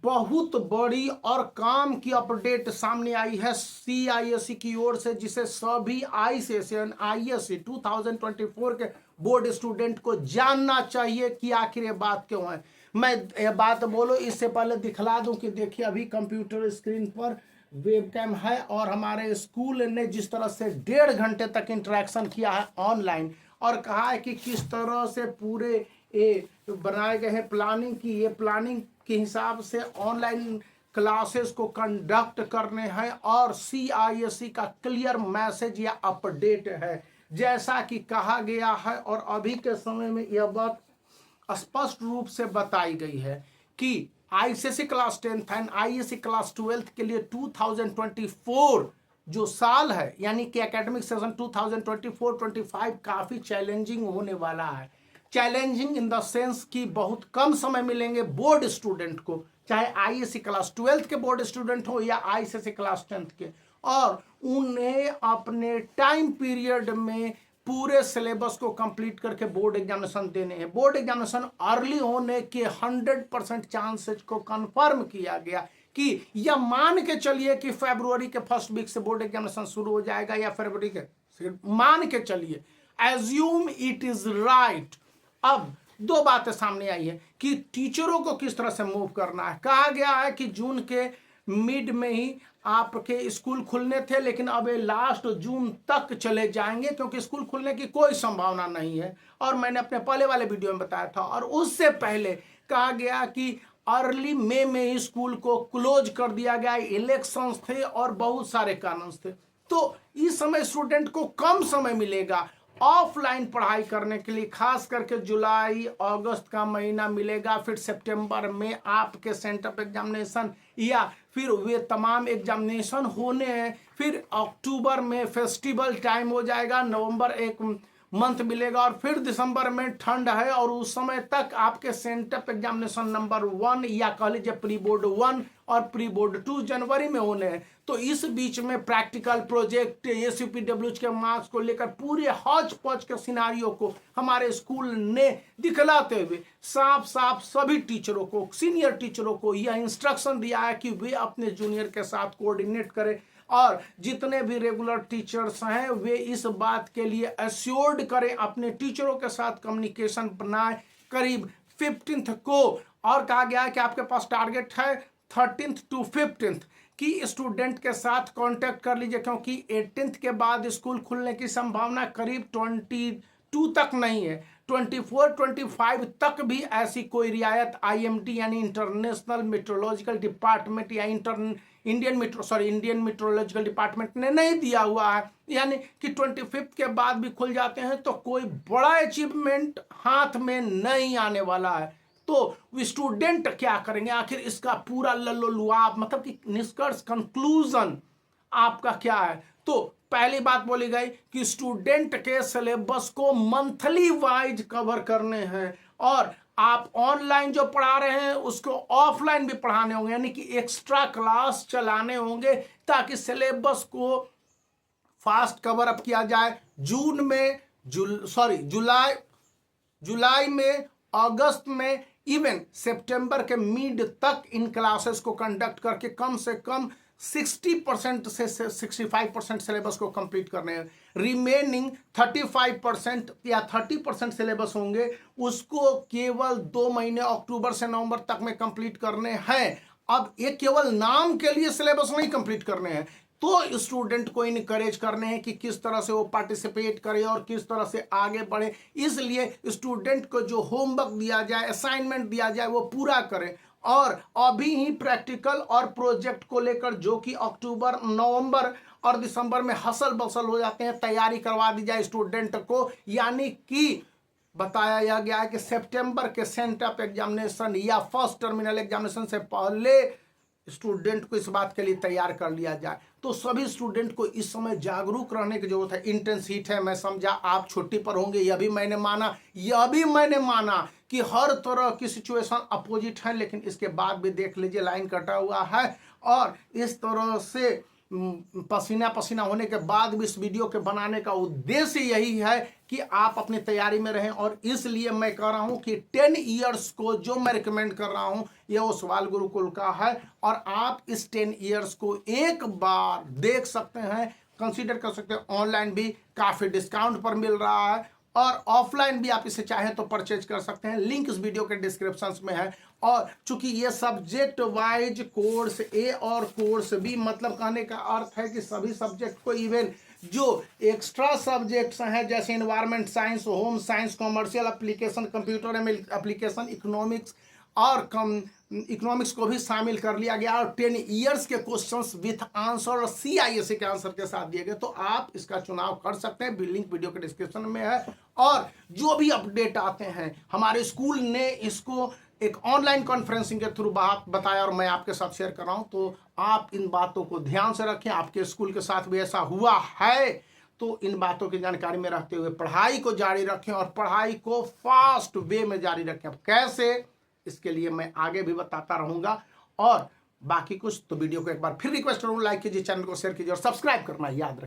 बहुत बड़ी और काम की अपडेट सामने आई है सीआईएससी की ओर से, जिसे सभी आईएससी 2024 के बोर्ड स्टूडेंट को जानना चाहिए कि आखिर ये बात क्यों है। मैं ये बात बोलो इससे पहले दिखला दूं कि देखिए अभी कंप्यूटर स्क्रीन पर वेबकैम है और हमारे स्कूल ने जिस तरह से 1.5 घंटे तक इंटरेक्शन किया है ऑनलाइन और कहा है कि किस तरह से पूरे ये बनाए गए हैं प्लानिंग की, ये प्लानिंग के हिसाब से ऑनलाइन क्लासेस को कंडक्ट करने हैं और सीआईएससी का क्लियर मैसेज या अपडेट है जैसा कि कहा गया है। और अभी के समय में यह बात स्पष्ट रूप से बताई गई है कि ICSE class 10th and ISC class 12th के लिए 2024 जो साल है यानी कि एकेडमिक सेशन 2024-25 काफी चैलेंजिंग होने वाला है। चैलेंजिंग इन द सेंस कि बहुत कम समय मिलेंगे बोर्ड स्टूडेंट को, चाहे आईएससी क्लास 12th के बोर्ड स्टूडेंट हो या आईसीएसई क्लास 10th के, और उन्हें अपने टाइम पीरियड में पूरे सिलेबस को कंप्लीट करके बोर्ड एग्जामिनेशन देने हैं। बोर्ड एग्जामिनेशन अर्ली होने के 100% चांसेस को कंफर्म किया गया कि यह मान के चलिए कि फरवरी के फर्स्ट वीक से बोर्ड एग्जामिनेशन शुरू हो जाएगा या फरवरी के, मान के चलिए, एज्यूम इट इज राइट। अब दो बातें सामने आई है कि टीचरों को किस तरह से मूव करना है। कहा गया है कि जून के मिड में ही आपके स्कूल खुलने थे, लेकिन अब ये लास्ट जून तक चले जाएंगे क्योंकि स्कूल खुलने की कोई संभावना नहीं है। और मैंने अपने पहले वाले वीडियो में बताया था। और उससे पहले कहा गया कि अर्ली मई में ही स्कूल को क्लोज कर दिया गया, इलेक्शंस थे और बहुत सारे कारण थे। तो इस समय स्टूडेंट को कम समय मिलेगा ऑफलाइन पढ़ाई करने के लिए, खास करके जुलाई अगस्त का महीना मिलेगा। फिर सितंबर में आपके सेंटर पे एग्जामिनेशन या फिर वे तमाम एग्जामिनेशन होने हैं। फिर अक्टूबर में फेस्टिवल टाइम हो जाएगा, नवंबर एक मंथ मिलेगा और फिर दिसंबर में ठंड है और उस समय तक आपके सेंटर पे एग्जामिनेशन नंबर 1 या कह लीजिए प्री बोर्ड 1 और प्री बोर्ड 2 जनवरी में होने हैं। तो इस बीच में प्रैक्टिकल प्रोजेक्ट एसयूपीडब्ल्यूएच के मार्क्स को लेकर पूरे हौच पौच के सिनारियों को हमारे स्कूल ने दिखलाते हुए साफ साफ सभी टीचरों को, सीनियर टीचरों को यह इंस्ट्रक्शन दिया है कि वे अपने जूनियर के साथ कोऑर्डिनेट करें और जितने भी रेगुलर टीचर्स हैं वे इस बात के लिए एश्योर्ड करें, अपने टीचरों के साथ कम्युनिकेशन बनाए करीब 15th को। और कहा गया है कि आपके पास टारगेट है 13th to 15th कि स्टूडेंट के साथ कांटेक्ट कर लीजिए, क्योंकि 18th के बाद स्कूल खुलने की संभावना करीब 22 तक नहीं है। 24-25 तक भी ऐसी कोई रियायत आईएमडी यानी इंटरनेशनल मेट्रोलॉजिकल डिपार्टमेंट या इंडियन मेट्रोलॉजिकल डिपार्टमेंट ने नहीं दिया हुआ है। यानी कि 25 के बाद भी खुल जाते हैं तो कोई बड़ा अचीवमेंट हाथ में नहीं आने वाला है। तो स्टूडेंट क्या करेंगे आखिर, इसका पूरा लल्लोलुआब मतलब कि निष्कर्ष कंक्लूजन आपका क्या है। तो पहली बात बोली गई कि स्टूडेंट के सिलेबस को मंथली वाइज कवर करने हैं और आप ऑनलाइन जो पढ़ा रहे हैं उसको ऑफलाइन भी पढ़ाने होंगे, यानी कि एक्स्ट्रा क्लास चलाने होंगे ताकि सिलेबस को फास्ट कवर अप किया जाए। जून में जुलाई में, अगस्त में, इवन सितंबर के मिड तक इन क्लासेस को कंडक्ट करके कम से कम 60% से 65% सिलेबस को कंप्लीट करने हैं। रिमेनिंग 35% या 30% सिलेबस होंगे उसको केवल 2 महीने अक्टूबर से नवंबर तक में कंप्लीट करने हैं। अब ये केवल नाम के लिए सिलेबस नहीं कंप्लीट करने हैं, तो स्टूडेंट को इनकरेज करने हैं कि किस तरह से वो पार्टिसिपेट करे और किस तरह से आगे बढ़े। इसलिए स्टूडेंट को जो होमवर्क दिया जाए, असाइनमेंट दिया जाए वो पूरा करें। और अभी ही प्रैक्टिकल और प्रोजेक्ट को लेकर जो कि अक्टूबर, नवंबर और दिसंबर में हसल बसल हो जाते हैं, तैयारी करवा दी जाए स्टूडेंट को। यानी कि बताया गया है कि सितंबर के सेंटर एग्जामिनेशन या फर्स्ट टर्मिनल एग्जामिनेशन से पहले स्टूडेंट को इस बात के लिए तैयार कर लिया जाए। तो सभी स्टूडेंट को इस समय जागरूक रहने की जरूरत है। इंटेंस हीट है, मैं समझा आप छुट्टी पर होंगे, यह भी मैंने माना कि हर तरह की सिचुएशन अपोजिट है, लेकिन इसके बाद भी देख लीजिए लाइन कटा हुआ है और इस तरह से पसीना पसीना होने के बाद भी इस वीडियो के बनाने का उद्देश्य यही है कि आप अपनी तैयारी में रहें। और इसलिए मैं कह रहा हूं कि 10 इयर्स को जो मैं रिकमेंड कर रहा हूं यह ओसवाल गुरुकुल का है, और आप इस 10 इयर्स को एक बार देख सकते हैं, कंसीडर कर सकते हैं। ऑनलाइन भी काफ़ी डिस्काउंट पर मिल रहा है, और ऑफलाइन भी आप इसे चाहें तो परचेज कर सकते हैं। लिंक इस वीडियो के डिस्क्रिप्शन में है। और चूंकि ये सब्जेक्ट वाइज कोर्स ए और कोर्स बी, मतलब कहने का अर्थ है कि सभी सब्जेक्ट को, इवन जो एक्स्ट्रा सब्जेक्ट्स हैं जैसे environment science, home science, commercial application, computer application, economics और इकोनॉमिक्स को भी शामिल कर लिया गया, और 10 इयर्स के क्वेश्चंस विथ आंसर और CISE के आंसर के साथ दिए गए। तो आप इसका चुनाव कर सकते हैं, लिंक वीडियो के डिस्क्रिप्शन में है। और जो भी अपडेट आते हैं, हमारे स्कूल ने इसको एक ऑनलाइन कॉन्फ्रेंसिंग के थ्रू बताया और मैं आपके साथ शेयर कर रहा हूं, तो आप इन बातों को ध्यान से रखें। आपके स्कूल के साथ भी ऐसा हुआ है तो इन बातों की जानकारी में रहते हुए पढ़ाई को जारी रखें, और पढ़ाई को फास्ट वे में जारी रखें। अब कैसे, इसके लिए मैं आगे भी बताता रहूंगा। और बाकी कुछ तो वीडियो को एक बार फिर रिक्वेस्ट करूँ, लाइक कीजिए, चैनल को शेयर कीजिए और सब्सक्राइब करना याद रखें।